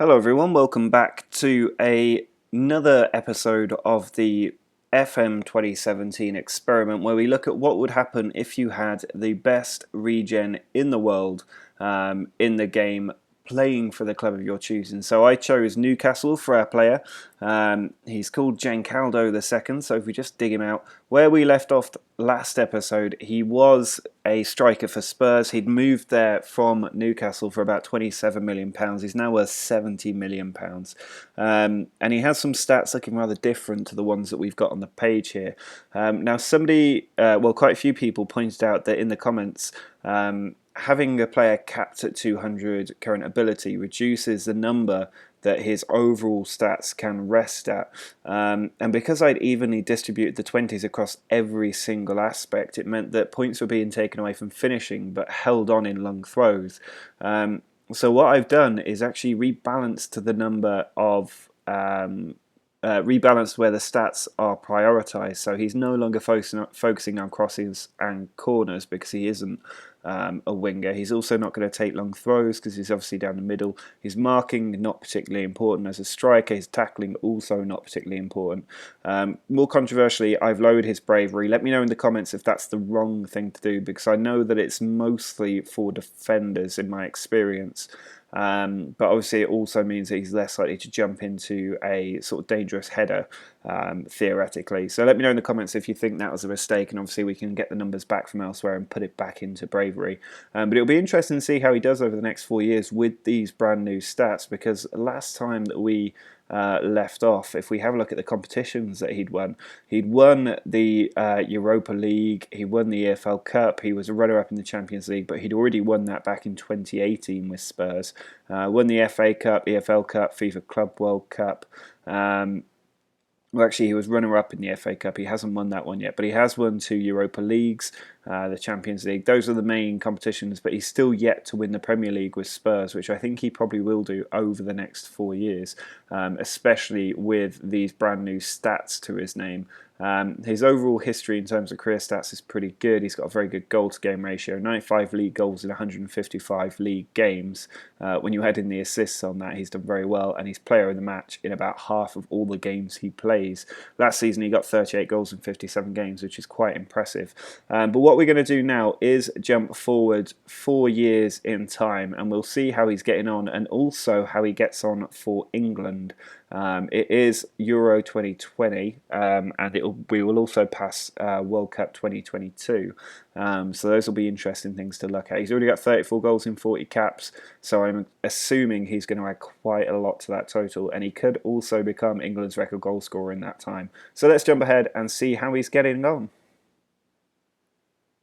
Hello everyone, welcome back to another episode of the FM2017 experiment where we look at what would happen if you had the best regen in the world in the game playing for the club of your choosing. So I chose Newcastle for our player. He's called Giancarlo II, so if we just dig him out, where we left off last episode, he was a striker for Spurs. He'd moved there from Newcastle for about £27 million. He's now worth £70 million. And he has some stats looking rather different to the ones that we've got on the page here. Now quite a few people pointed out that in the comments, having a player capped at 200 current ability reduces the number that his overall stats can rest at. And because I'd evenly distributed the 20s across every single aspect, it meant that points were being taken away from finishing but held on in long throws. So what I've done is actually rebalanced to the number of rebalanced where the stats are prioritised. So he's no longer focusing on crosses and corners because he isn't a winger. He's also not going to take long throws because he's obviously down the middle. His marking, not particularly important as a striker. His tackling, also not particularly important. More controversially, I've lowered his bravery. Let me know in the comments if that's the wrong thing to do, because I know that it's mostly for defenders in my experience. But obviously it also means that he's less likely to jump into a sort of dangerous header, theoretically. So let me know in the comments if you think that was a mistake, and obviously we can get the numbers back from elsewhere and put it back into bravery. But it'll be interesting to see how he does over the next 4 years with these brand new stats, because last time that we left off, if we have a look at the competitions that he'd won the Europa League, he won the EFL Cup, he was a runner-up in the Champions League, but he'd already won that back in 2018 with Spurs. Won the FA Cup, EFL Cup, FIFA Club World Cup. Well, actually, he was runner-up in the FA Cup. He hasn't won that one yet, but he has won 2 Europa Leagues, the Champions League. Those are the main competitions, but he's still yet to win the Premier League with Spurs, which I think he probably will do over the next 4 years, especially with these brand new stats to his name. His overall history in terms of career stats is pretty good. He's got a very good goal-to-game ratio, 95 league goals in 155 league games. When you add in the assists on that, he's done very well, and he's player of the match in about half of all the games he plays. Last season, he got 38 goals in 57 games, which is quite impressive. But what we're going to do now is jump forward 4 years in time, and we'll see how he's getting on, and also how he gets on for England. It is Euro 2020, and we will also pass World Cup 2022. So those will be interesting things to look at. He's already got 34 goals in 40 caps, so I'm assuming he's going to add quite a lot to that total, and he could also become England's record goal scorer in that time. So let's jump ahead and see how he's getting on.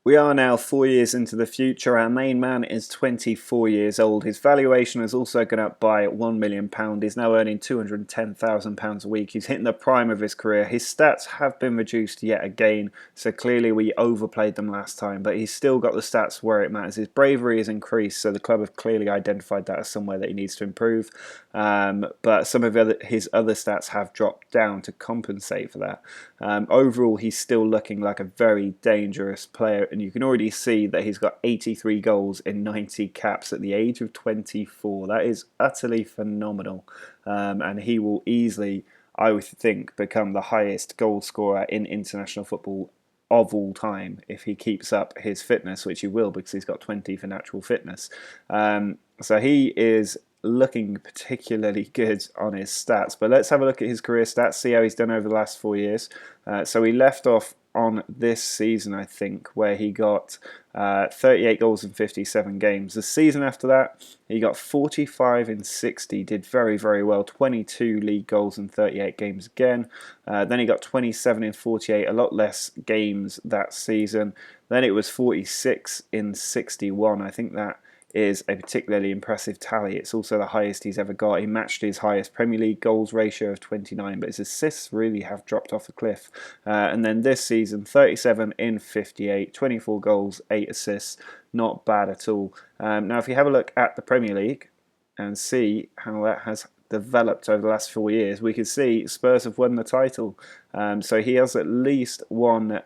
We are now 4 years into the future. Our main man is 24 years old. His valuation has also gone up by £1 million. He's now earning £210,000 a week. He's hitting the prime of his career. His stats have been reduced yet again, so clearly we overplayed them last time, but he's still got the stats where it matters. His bravery has increased, so the club have clearly identified that as somewhere that he needs to improve. But some of his other stats have dropped down to compensate for that. Overall, he's still looking like a very dangerous player, and you can already see that he's got 83 goals in 90 caps at the age of 24. That is utterly phenomenal, and he will easily, I would think, become the highest goal scorer in international football of all time if he keeps up his fitness, which he will, because he's got 20 for natural fitness. So he is looking particularly good on his stats. But let's have a look at his career stats, see how he's done over the last 4 years. So he left off on this season, I think, where he got 38 goals in 57 games. The season after that, he got 45 in 60, did very, very well. 22 league goals in 38 games again. Then he got 27 in 48, a lot less games that season. Then it was 46 in 61. I think that is a particularly impressive tally. It's also the highest he's ever got. He matched his highest Premier League goals ratio of 29, but his assists really have dropped off a cliff. And then this season, 37 in 58, 24 goals, 8 assists. Not bad at all. Now, if you have a look at the Premier League and see how that has developed over the last 4 years, we can see Spurs have won the title. So he has at least one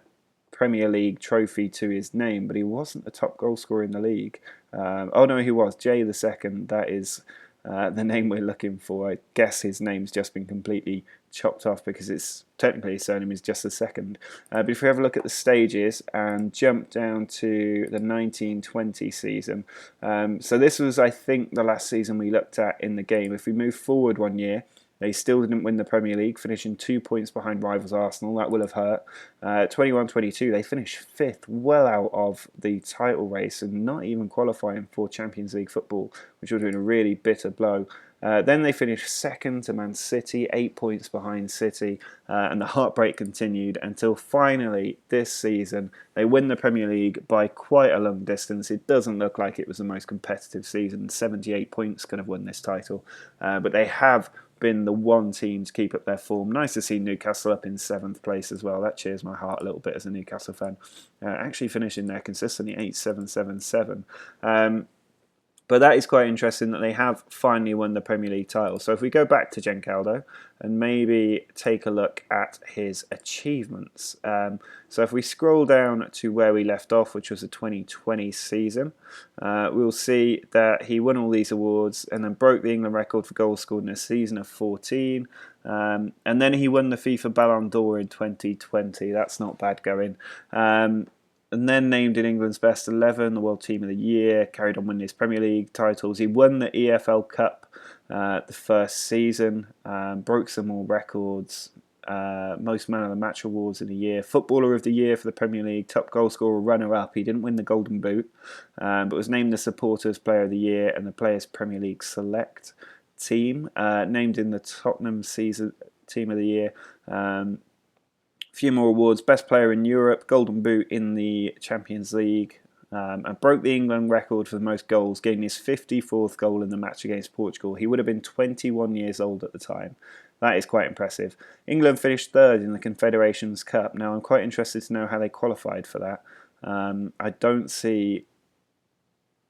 Premier League trophy to his name, but he wasn't the top goal scorer in the league. Oh no, he was. Jay the second. That is the name we're looking for. I guess his name's just been completely chopped off because it's technically his surname is just the second. But if we have a look at the stages and jump down to the 1920 season, so this was, I think, the last season we looked at in the game. If we move forward 1 year, they still didn't win the Premier League, finishing 2 points behind rivals Arsenal. That will have hurt. 21-22, they finished 5th, well out of the title race and not even qualifying for Champions League football, which would have been a really bitter blow. Then they finished 2nd to Man City, 8 points behind City, and the heartbreak continued until finally this season they win the Premier League by quite a long distance. It doesn't look like it was the most competitive season. 78 points could have won this title, but they have been the one team to keep up their form. Nice to see Newcastle up in 7th place as well. That cheers my heart a little bit as a Newcastle fan. Actually finishing there consistently 8-7-7-7. But that is quite interesting that they have finally won the Premier League title. So if we go back to Giancarlo and maybe take a look at his achievements. So if we scroll down to where we left off, which was the 2020 season, we'll see that he won all these awards and then broke the England record for goals scored in a season of 14. And then he won the FIFA Ballon d'Or in 2020. That's not bad going. And then named in England's best 11, the World Team of the Year, carried on winning his Premier League titles. He won the EFL Cup the first season, broke some more records, most Man of the Match awards in a year, Footballer of the Year for the Premier League, top goal scorer, runner-up. He didn't win the Golden Boot, but was named the Supporters Player of the Year and the Players Premier League Select team, named in the Tottenham season Team of the Year. Few more awards, Best Player in Europe, Golden Boot in the Champions League, and broke the England record for the most goals, getting his 54th goal in the match against Portugal. He would have been 21 years old at the time. That is quite impressive. England finished 3rd in the Confederations Cup. Now I'm quite interested to know how they qualified for that. I don't see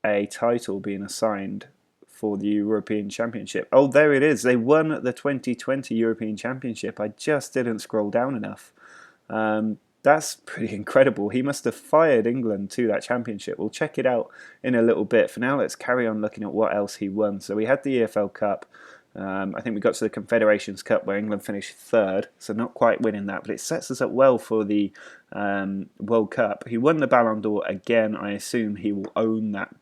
a title being assigned for the European Championship. Oh, there it is. They won the 2020 European Championship. I just didn't scroll down enough. That's pretty incredible. He must have fired England to that championship. We'll check it out in a little bit. For now, let's carry on looking at what else he won. So we had the EFL Cup. I think we got to the Confederations Cup where England finished 3rd, so not quite winning that, but it sets us up well for the World Cup. He won the Ballon d'Or again. I assume he will own that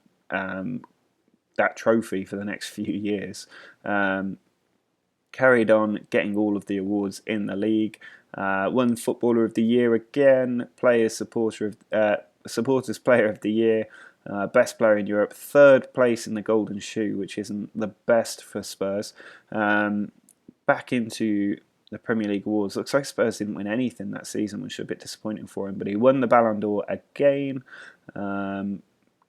that trophy for the next few years. Carried on getting all of the awards in the league. Won Footballer of the Year again, Supporters Player of the Year, Best Player in Europe, 3rd place in the Golden Shoe, which isn't the best for Spurs. Back into the Premier League awards. Looks like Spurs didn't win anything that season, which is a bit disappointing for him, but he won the Ballon d'Or again.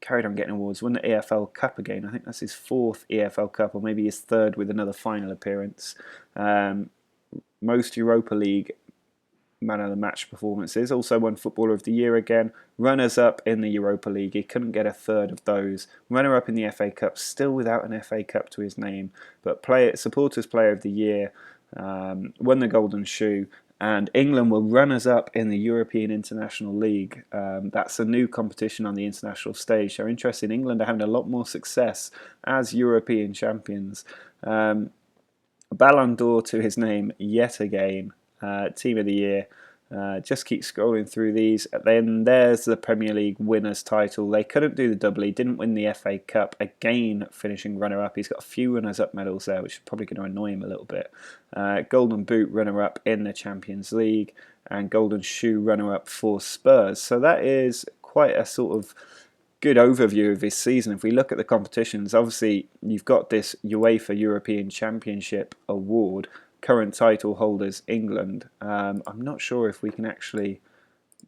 Carried on getting awards, won the EFL Cup again. I think that's his 4th EFL Cup, or maybe his 3rd with another final appearance. Most Europa League Man of the Match performances. Also won Footballer of the Year again. Runners-up in the Europa League. He couldn't get a 3rd of those. Runner-up in the FA Cup, still without an FA Cup to his name. But Supporters Player of the Year, won the Golden Shoe. And England were runners-up in the European International League. That's a new competition on the international stage. So interesting, England are having a lot more success as European champions. Ballon d'Or to his name yet again. Team of the Year. Just keep scrolling through these. Then there's the Premier League winners title. They couldn't do the double. He didn't win the FA Cup. Again, finishing runner-up. He's got a few runners-up medals there, which is probably going to annoy him a little bit. Golden Boot runner-up in the Champions League. And Golden Shoe runner-up for Spurs. So that is quite a sort of good overview of his season. If we look at the competitions, obviously you've got this UEFA European Championship award. Current title holders England. I'm not sure if we can actually.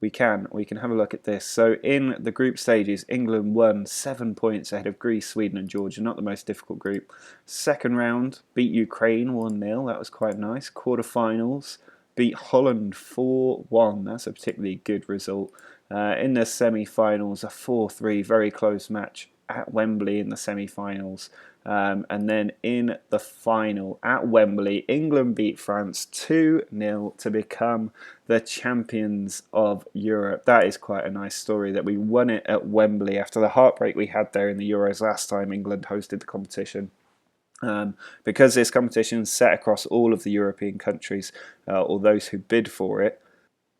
We can have a look at this. So in the group stages, England won 7 points ahead of Greece, Sweden and Georgia. Not the most difficult group. Second round, beat Ukraine 1-0. That was quite nice. Quarterfinals, beat Holland 4-1. That's a particularly good result. In the semi-finals, a 4-3, very close match at Wembley in the semi-finals. And then in the final at Wembley, England beat France 2-0 to become the champions of Europe. That is quite a nice story that we won it at Wembley after the heartbreak we had there in the Euros last time England hosted the competition. Because this competition is set across all of the European countries, or those who bid for it,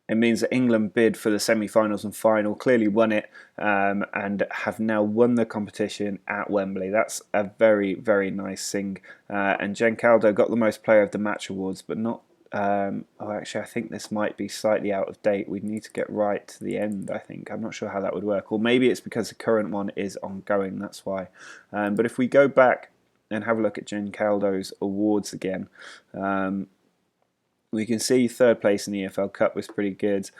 it means that England bid for the semi-finals and final, clearly won it, and have now won the competition at Wembley. That's a very, very nice thing. And Gencaldo got the most player of the match awards, but not... actually, I think this might be slightly out of date. We need to get right to the end, I think. I'm not sure how that would work. Or maybe it's because the current one is ongoing, that's why. But if we go back and have a look at Gencaldo's awards again, we can see third place in the EFL Cup was pretty good.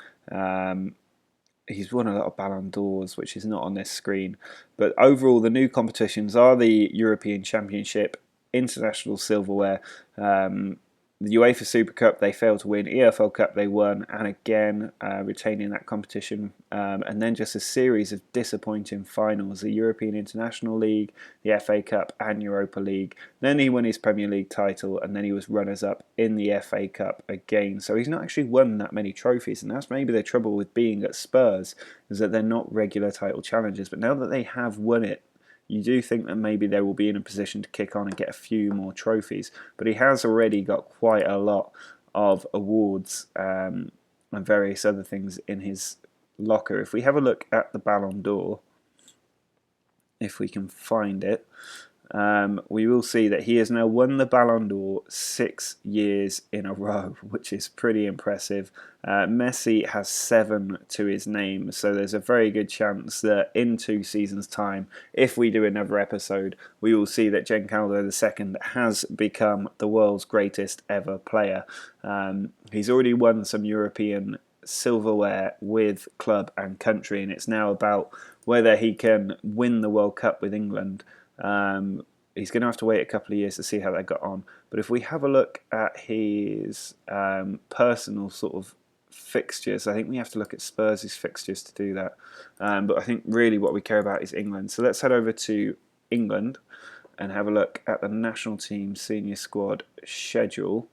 He's won a lot of Ballon d'Ors, which is not on this screen. But overall, the new competitions are the European Championship, International Silverware, the UEFA Super Cup they failed to win, EFL Cup they won, and again retaining that competition, and then just a series of disappointing finals, the European International League, the FA Cup and Europa League. Then he won his Premier League title, and then he was runners-up in the FA Cup again. So he's not actually won that many trophies, and that's maybe the trouble with being at Spurs, is that they're not regular title challengers. But now that they have won it, you do think that maybe they will be in a position to kick on and get a few more trophies. But he has already got quite a lot of awards and various other things in his locker. If we have a look at the Ballon d'Or, if we can find it, we will see that he has now won the Ballon d'Or 6 years in a row, which is pretty impressive. Messi has 7 to his name, so there's a very good chance that in 2 seasons' time, if we do another episode, we will see that Gencaldo II has become the world's greatest ever player. He's already won some European silverware with club and country, and it's now about whether he can win the World Cup with England. He's going to have to wait a couple of years to see how that got on. But if we have a look at his personal sort of fixtures, I think we have to look at Spurs' fixtures to do that. But I think really what we care about is England. So let's head over to England and have a look at the national team senior squad schedule.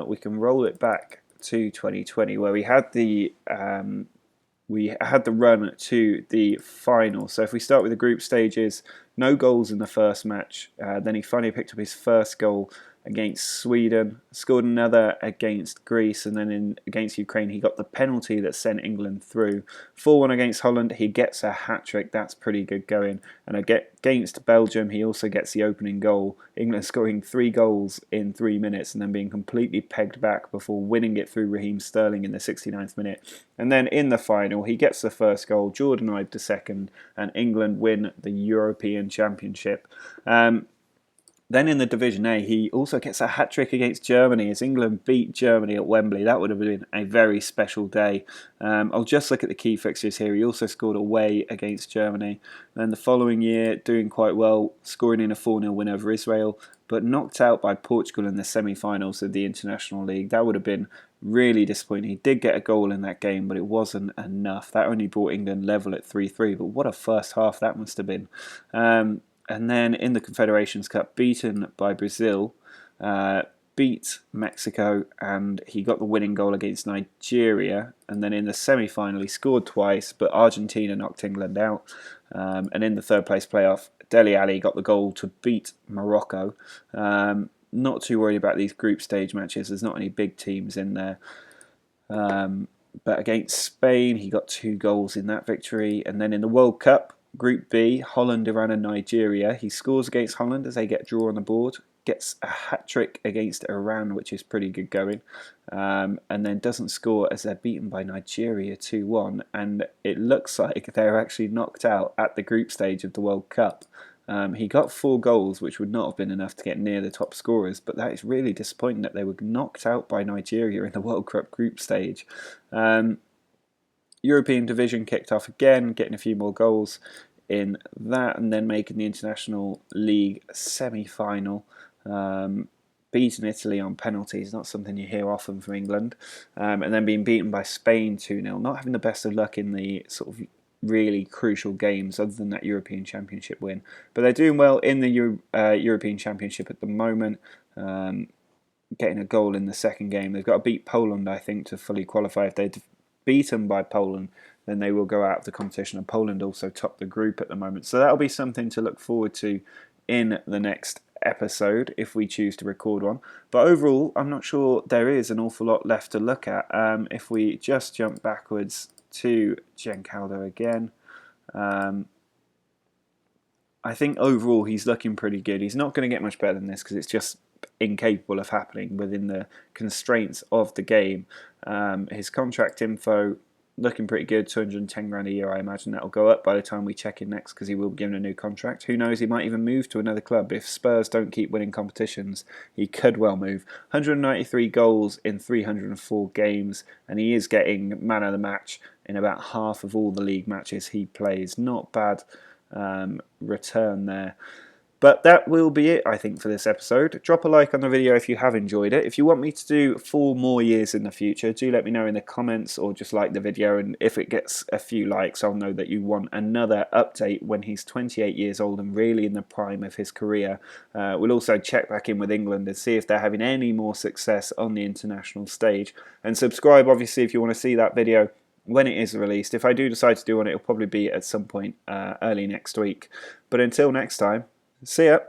We can roll it back to 2020, where we had the run to the final. So if we start with the group stages, no goals in the first match. Then he finally picked up his first goal against Sweden, scored another against Greece, and then against Ukraine he got the penalty that sent England through. 4-1 against Holland, he gets a hat-trick. That's pretty good going. And against Belgium, he also gets the opening goal. England scoring 3 goals in 3 minutes and then being completely pegged back before winning it through Raheem Sterling in the 69th minute. And then in the final, he gets the first goal, Jordan Ibe the second, and England win the European Championship. Then in the Division A, he also gets a hat-trick against Germany as England beat Germany at Wembley. That would have been a very special day. I'll just look at the key fixtures here. He also scored away against Germany. Then the following year, doing quite well, scoring in a 4-0 win over Israel, but knocked out by Portugal in the semi-finals of the International League. That would have been really disappointing. He did get a goal in that game, but it wasn't enough. That only brought England level at 3-3, but what a first half that must have been. And then in the Confederations Cup, beaten by Brazil, beat Mexico, and he got the winning goal against Nigeria. And then in the semi-final, he scored twice, but Argentina knocked England out. And in the third place playoff, Dele Alli got the goal to beat Morocco. Not too worried about these group stage matches. There's not any big teams in there. But against Spain, he got 2 goals in that victory. And then in the World Cup, Group B, Holland, Iran and Nigeria. He scores against Holland as they get draw on the board. Gets a hat-trick against Iran, which is pretty good going. And then doesn't score as they're beaten by Nigeria 2-1. And it looks like they're actually knocked out at the group stage of the World Cup. He got 4 goals, which would not have been enough to get near the top scorers. But that is really disappointing that they were knocked out by Nigeria in the World Cup group stage. European division kicked off again, getting a few more goals in that, and then making the International League semi-final. Beating Italy on penalties, not something you hear often from England. And then being beaten by Spain 2-0, not having the best of luck in the sort of really crucial games other than that European Championship win. But they're doing well in the European Championship at the moment. Getting a goal in the second game. They've got to beat Poland, I think, to fully qualify. If they're beaten by Poland, then they will go out of the competition, and Poland also top the group at the moment. So that'll be something to look forward to in the next episode if we choose to record one. But overall, I'm not sure there is an awful lot left to look at. If we just jump backwards to Giancarlo again, I think overall he's looking pretty good. He's not going to get much better than this because it's just incapable of happening within the constraints of the game. His contract info looking pretty good, 210 grand a year. I imagine that'll go up by the time we check in next because he will be given a new contract. Who knows, he might even move to another club. If Spurs don't keep winning competitions, he could well move. 193 goals in 304 games, and he is getting man of the match in about half of all the league matches he plays. Not bad return there. But that will be it, I think, for this episode. Drop a like on the video if you have enjoyed it. If you want me to do 4 more years in the future, do let me know in the comments or just like the video. And if it gets a few likes, I'll know that you want another update when he's 28 years old and really in the prime of his career. We'll also check back in with England and see if they're having any more success on the international stage. And subscribe, obviously, if you want to see that video when it is released. If I do decide to do one, it'll probably be at some point early next week. But until next time, see ya.